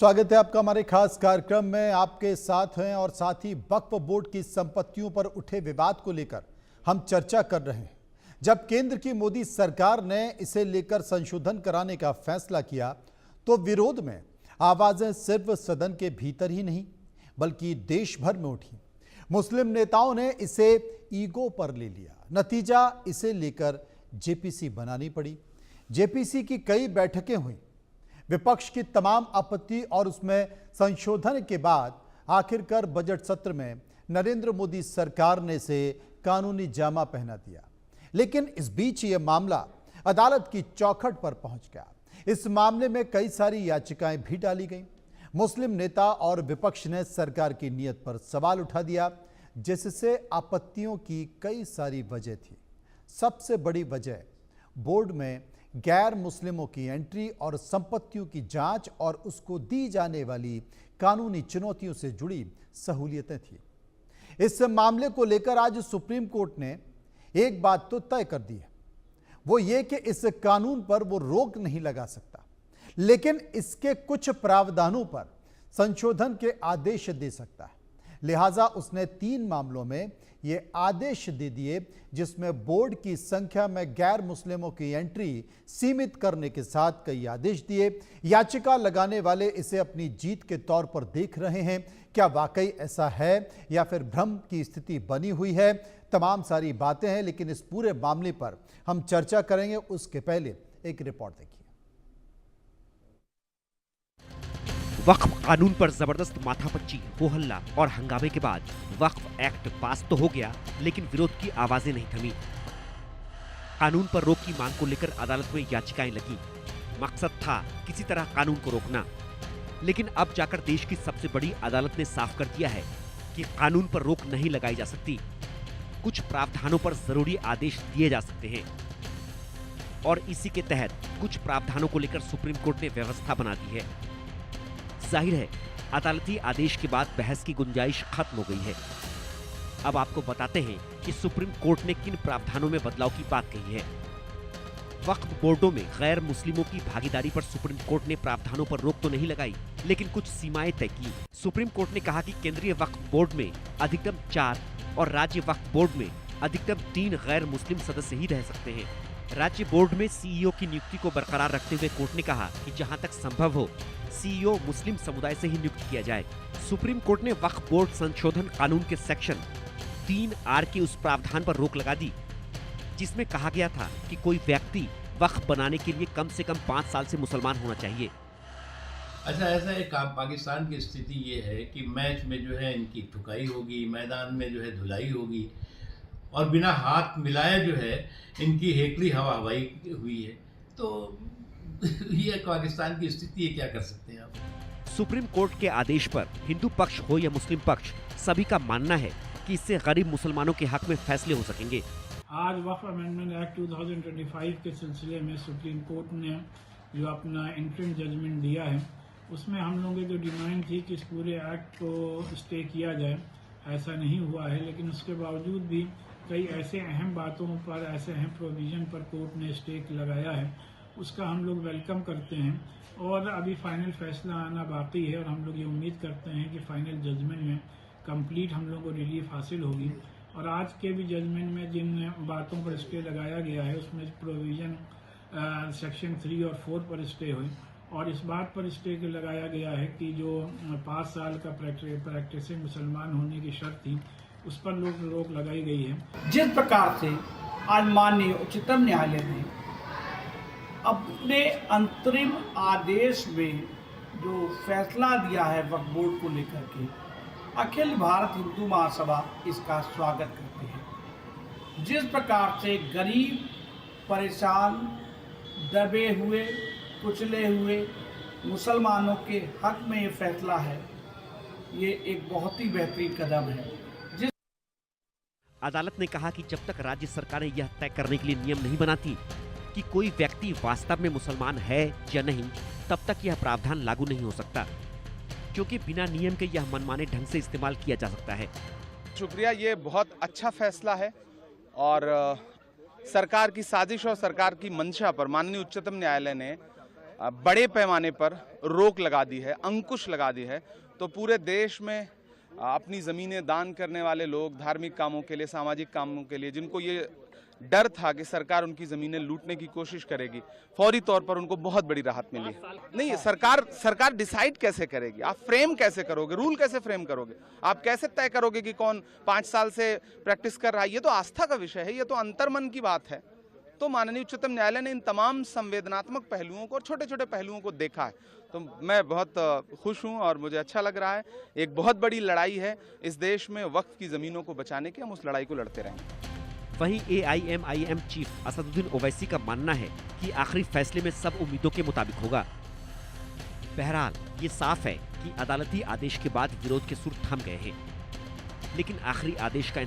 स्वागत है आपका हमारे खास कार्यक्रम में। आपके साथ हैं और साथ ही वक्फ बोर्ड की संपत्तियों पर उठे विवाद को लेकर हम चर्चा कर रहे हैं। जब केंद्र की मोदी सरकार ने इसे लेकर संशोधन कराने का फैसला किया तो विरोध में आवाजें सिर्फ सदन के भीतर ही नहीं बल्कि देश भर में उठी। मुस्लिम नेताओं ने इसे ईगो पर ले लिया। नतीजा, इसे लेकर जेपीसी बनानी पड़ी। जेपीसी की कई बैठकें हुई। विपक्ष की तमाम आपत्ति और उसमें संशोधन के बाद आखिरकार बजट सत्र में नरेंद्र मोदी सरकार ने इसे कानूनी जामा पहना दिया। लेकिन इस बीच यह मामला अदालत की चौखट पर पहुंच गया। इस मामले में कई सारी याचिकाएं भी डाली गईं। मुस्लिम नेता और विपक्ष ने सरकार की नीयत पर सवाल उठा दिया, जिससे आपत्तियों की कई सारी वजह थी। सबसे बड़ी वजह बोर्ड में गैर मुस्लिमों की एंट्री और संपत्तियों की जांच और उसको दी जाने वाली कानूनी चुनौतियों से जुड़ी सहूलियतें थी। इस मामले को लेकर आज सुप्रीम कोर्ट ने एक बात तो तय कर दी है, वो ये कि इस कानून पर वो रोक नहीं लगा सकता, लेकिन इसके कुछ प्रावधानों पर संशोधन के आदेश दे सकता है। लिहाजा उसने 3 मामलों में ये आदेश दे दिए, जिसमें बोर्ड की संख्या में गैर मुस्लिमों की एंट्री सीमित करने के साथ कई आदेश दिए। याचिका लगाने वाले इसे अपनी जीत के तौर पर देख रहे हैं। क्या वाकई ऐसा है या फिर भ्रम की स्थिति बनी हुई है? तमाम सारी बातें हैं, लेकिन इस पूरे मामले पर हम चर्चा करेंगे। उसके पहले एक रिपोर्ट देखिए। वक्फ कानून पर जबरदस्त माथापच्ची, हो हल्ला और हंगामे के बाद वक्फ एक्ट पास तो हो गया, लेकिन विरोध की आवाजें नहीं थमी। कानून पर रोक की मांग को लेकर अदालत में याचिकाएं लगी। मकसद था किसी तरह कानून को रोकना, लेकिन अब जाकर देश की सबसे बड़ी अदालत ने साफ कर दिया है कि कानून पर रोक नहीं लगाई जा सकती। कुछ प्रावधानों पर जरूरी आदेश दिए जा सकते हैं और इसी के तहत कुछ प्रावधानों को लेकर सुप्रीम कोर्ट ने व्यवस्था बना दी है। जाहिर है, अदालती आदेश के बाद बहस की गुंजाइश खत्म हो गई है। अब आपको बताते हैं कि सुप्रीम कोर्ट ने किन प्रावधानों में बदलाव की बात कही है। वक्फ बोर्डों में गैर मुस्लिमों की भागीदारी पर सुप्रीम कोर्ट ने प्रावधानों पर रोक तो नहीं लगाई, लेकिन कुछ सीमाएं तय की। सुप्रीम कोर्ट ने कहा कि केंद्रीय वक्फ बोर्ड में अधिकतम 4 और राज्य वक्फ बोर्ड में अधिकतम 3 गैर मुस्लिम सदस्य ही रह सकते हैं। राज्य बोर्ड में सीईओ की नियुक्ति को बरकरार रखते हुए कोर्ट ने कहा कि जहां तक संभव हो सीईओ मुस्लिम समुदाय से ही नियुक्त किया जाए। सुप्रीम कोर्ट ने वक्फ बोर्ड संशोधन कानून के सेक्शन 3R के उस प्रावधान पर रोक लगा दी, जिसमें कहा गया था कि कोई व्यक्ति वक्फ बनाने के लिए कम से कम 5 साल से मुसलमान होना चाहिए। अच्छा, ऐसा एक पाकिस्तान की स्थिति ये है कि मैच में जो है इनकी ठुकाई होगी, मैदान में जो है धुलाई होगी और बिना हाथ मिलाए जो है इनकी हेकड़ी हवा हवाई हुई है। तो ये पाकिस्तान की स्थिति है, क्या कर सकते हैं आप। सुप्रीम कोर्ट के आदेश पर हिंदू पक्ष हो या मुस्लिम पक्ष, सभी का मानना है कि इससे गरीब मुसलमानों के हक में फैसले हो सकेंगे। आज वक्फ अमेंडमेंट एक्ट 2025 के सिलसिले में सुप्रीम कोर्ट ने जो अपना इंटरिम जजमेंट दिया है, उसमें हम लोगों की जो डिमांड थी कि इस पूरे एक्ट को स्टे किया जाए, ऐसा नहीं हुआ है। लेकिन उसके बावजूद भी कई ऐसे अहम बातों पर, ऐसे अहम प्रोविजन पर कोर्ट ने स्टे लगाया है, उसका हम लोग वेलकम करते हैं। और अभी फाइनल फैसला आना बाकी है और हम लोग ये उम्मीद करते हैं कि फाइनल जजमेंट में कंप्लीट हम लोग को रिलीफ हासिल होगी। और आज के भी जजमेंट में जिन बातों पर स्टे लगाया गया है, उसमें प्रोविजन सेक्शन 3 और 4 पर स्टे हुई और इस बात पर स्टे लगाया गया है कि जो 5 साल का प्रैक्टिसिंग मुसलमान होने की शर्त थी, उस पर रोक लगाई गई है। जिस प्रकार से आज माननीय उच्चतम न्यायालय ने अपने अंतरिम आदेश में जो फैसला दिया है वक्फ बोर्ड को लेकर के, अखिल भारत हिंदू महासभा इसका स्वागत करते हैं। जिस प्रकार से गरीब, परेशान, दबे हुए, कुचले हुए मुसलमानों के हक में ये फैसला है, ये एक बहुत ही बेहतरीन कदम है। अदालत ने कहा कि जब तक राज्य सरकारें यह तय करने के लिए नियम नहीं बनाती कि कोई व्यक्ति वास्तव में मुसलमान है या नहीं, तब तक यह प्रावधान लागू नहीं हो सकता, क्योंकि बिना नियम के यह मनमाने ढंग से इस्तेमाल किया जा सकता है। शुक्रिया, ये बहुत अच्छा फैसला है और सरकार की साजिश और सरकार की मंशा पर माननीय उच्चतम न्यायालय ने बड़े पैमाने पर रोक लगा दी है, अंकुश लगा दी है, तो पूरे देश में अपनी ज़मीनें दान करने वाले लोग, धार्मिक कामों के लिए, सामाजिक कामों के लिए, जिनको ये डर था कि सरकार उनकी ज़मीनें लूटने की कोशिश करेगी, फौरी तौर पर उनको बहुत बड़ी राहत मिली। नहीं, सरकार डिसाइड कैसे करेगी? आप फ्रेम कैसे करोगे? रूल कैसे फ्रेम करोगे? आप कैसे तय करोगे कि कौन 5 साल से प्रैक्टिस कर रहा है? ये तो आस्था का विषय है, ये तो अंतर्मन की बात है। तो माननीय उच्चतम न्यायालय ने इन तमाम संवेदनात्मक पहलुओं को और छोटे छोटे पहलुओं को देखा है, तो मैं बहुत खुश हूं और मुझे अच्छा लग रहा है। एक बहुत बड़ी लड़ाई है इस देश में वक्फ की ज़मीनों को बचाने की, हम उस लड़ाई को लड़ते रहेंगे। वहीं AIMIM चीफ असदुद्दीन ओवैसी का मानना है कि आखिरी फैसले में सब उम्मीदों के मुताबिक होगा। बहरहाल ये साफ है कि अदालती आदेश के बाद विरोध के सुर थम गए हैं, लेकिन आखिरी आदेश का